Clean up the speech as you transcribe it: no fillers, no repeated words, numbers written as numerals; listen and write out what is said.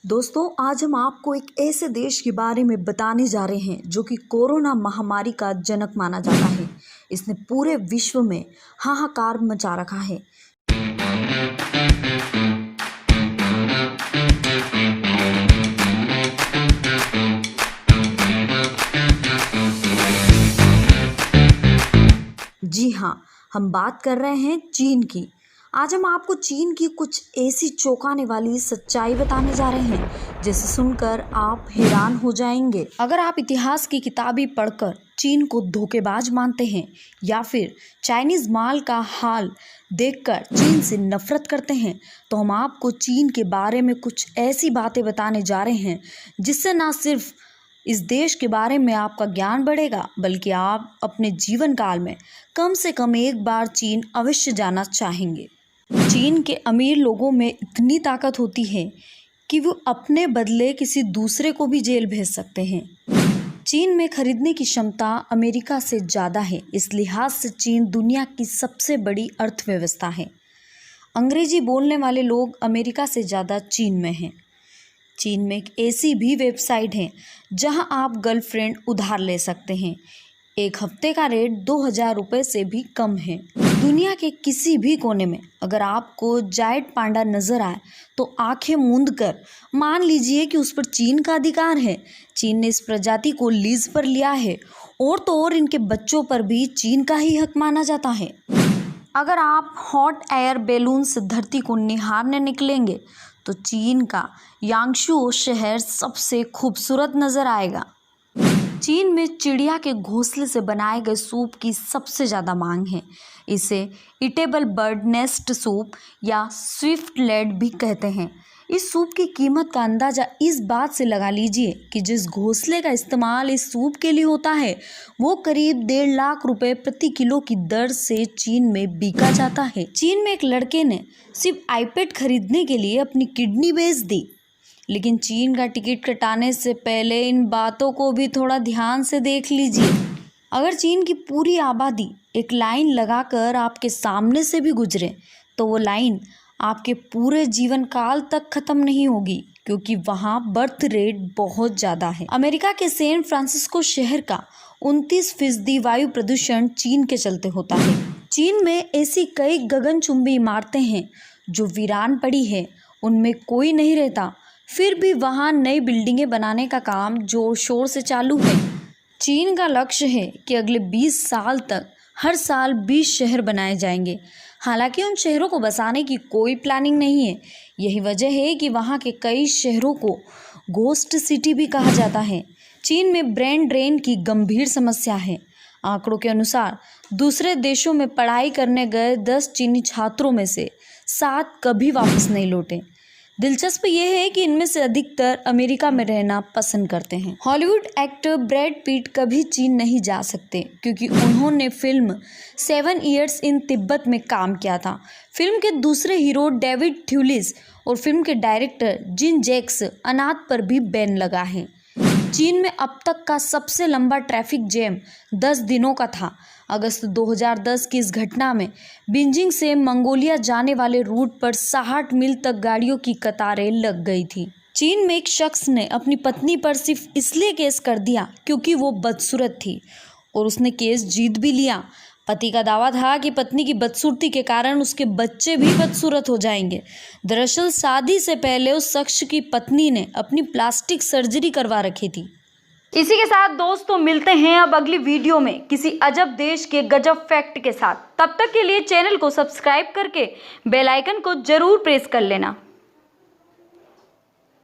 दोस्तों, आज हम आपको एक ऐसे देश के बारे में बताने जा रहे हैं जो कि कोरोना महामारी का जनक माना जाता है। इसने पूरे विश्व में हाहाकार मचा रखा है। जी हाँ, हम बात कर रहे हैं चीन की। आज हम आपको चीन की कुछ ऐसी चौंकाने वाली सच्चाई बताने जा रहे हैं जिसे सुनकर आप हैरान हो जाएंगे। अगर आप इतिहास की किताबें पढ़कर चीन को धोखेबाज मानते हैं या फिर चाइनीज माल का हाल देखकर चीन से नफरत करते हैं, तो हम आपको चीन के बारे में कुछ ऐसी बातें बताने जा रहे हैं जिससे ना सिर्फ इस देश के बारे में आपका ज्ञान बढ़ेगा, बल्कि आप अपने जीवन काल में कम से कम एक बार चीन अवश्य जाना चाहेंगे। चीन के अमीर लोगों में इतनी ताकत होती है कि वो अपने बदले किसी दूसरे को भी जेल भेज सकते हैं। चीन में खरीदने की क्षमता अमेरिका से ज़्यादा है। इस लिहाज से चीन दुनिया की सबसे बड़ी अर्थव्यवस्था है। अंग्रेजी बोलने वाले लोग अमेरिका से ज़्यादा चीन में हैं। चीन में एक ऐसी भी वेबसाइट है जहां आप गर्लफ्रेंड उधार ले सकते हैं। एक हफ्ते का रेट 2000 रुपये से भी कम है। दुनिया के किसी भी कोने में अगर आपको जायंट पांडा नजर आए तो आंखें मूंद कर मान लीजिए कि उस पर चीन का अधिकार है। चीन ने इस प्रजाति को लीज पर लिया है और तो और इनके बच्चों पर भी चीन का ही हक माना जाता है। अगर आप हॉट एयर बैलून से धरती को निहारने निकलेंगे तो चीन का यांगशू शहर सबसे खूबसूरत नजर आएगा। चीन में चिड़िया के घोंसले से बनाए गए सूप की सबसे ज़्यादा मांग है। इसे ईटेबल बर्ड नेस्ट सूप या स्विफ्ट लेड भी कहते हैं। इस सूप की कीमत का अंदाज़ा इस बात से लगा लीजिए कि जिस घोंसले का इस्तेमाल इस सूप के लिए होता है वो करीब 1.5 लाख रुपए प्रति किलो की दर से चीन में बिका जाता है। चीन में एक लड़के ने सिर्फ आईपैड खरीदने के लिए अपनी किडनी बेच दी। लेकिन चीन का टिकट कटाने से पहले इन बातों को भी थोड़ा ध्यान से देख लीजिए। अगर चीन की पूरी आबादी एक लाइन लगाकर आपके सामने से भी गुजरे तो वो लाइन आपके पूरे जीवन काल तक खत्म नहीं होगी, क्योंकि वहाँ बर्थ रेट बहुत ज़्यादा है। अमेरिका के सैन फ्रांसिस्को शहर का 29% वायु प्रदूषण चीन के चलते होता है। चीन में ऐसी कई गगनचुंबी इमारतें हैं जो वीरान पड़ी है, उनमें कोई नहीं रहता, फिर भी वहाँ नई बिल्डिंगें बनाने का काम जोर शोर से चालू है। चीन का लक्ष्य है कि अगले 20 साल तक हर साल 20 शहर बनाए जाएंगे। हालांकि उन शहरों को बसाने की कोई प्लानिंग नहीं है। यही वजह है कि वहाँ के कई शहरों को गोस्ट सिटी भी कहा जाता है। चीन में ब्रेन ड्रेन की गंभीर समस्या है। आंकड़ों के अनुसार दूसरे देशों में पढ़ाई करने गए 10 चीनी छात्रों में से 7 कभी वापस नहीं लौटे। दिलचस्प ये है कि इनमें से अधिकतर अमेरिका में रहना पसंद करते हैं। हॉलीवुड एक्टर ब्रैड पिट कभी चीन नहीं जा सकते क्योंकि उन्होंने फिल्म 7 इयर्स इन तिब्बत में काम किया था। फिल्म के दूसरे हीरो डेविड थ्यूलिस और फिल्म के डायरेक्टर जिन जैक्स अनाथ पर भी बैन लगा है। चीन में अब तक का सबसे लंबा ट्रैफिक जैम 10 दिनों का था। अगस्त 2010 की इस घटना में बीजिंग से मंगोलिया जाने वाले रूट पर 60 मील तक गाड़ियों की कतारें लग गई थी। चीन में एक शख्स ने अपनी पत्नी पर सिर्फ इसलिए केस कर दिया क्योंकि वो बदसूरत थी और उसने केस जीत भी लिया। पति का दावा था कि पत्नी की बदसूरती के कारण उसके बच्चे भी बदसूरत हो जाएंगे। दरअसल शादी से पहले उस शख्स की पत्नी ने अपनी प्लास्टिक सर्जरी करवा रखी थी। इसी के साथ दोस्तों मिलते हैं अब अगली वीडियो में किसी अजब देश के गजब फैक्ट के साथ। तब तक के लिए चैनल को सब्सक्राइब करके बेल आइकन को जरूर प्रेस कर लेना।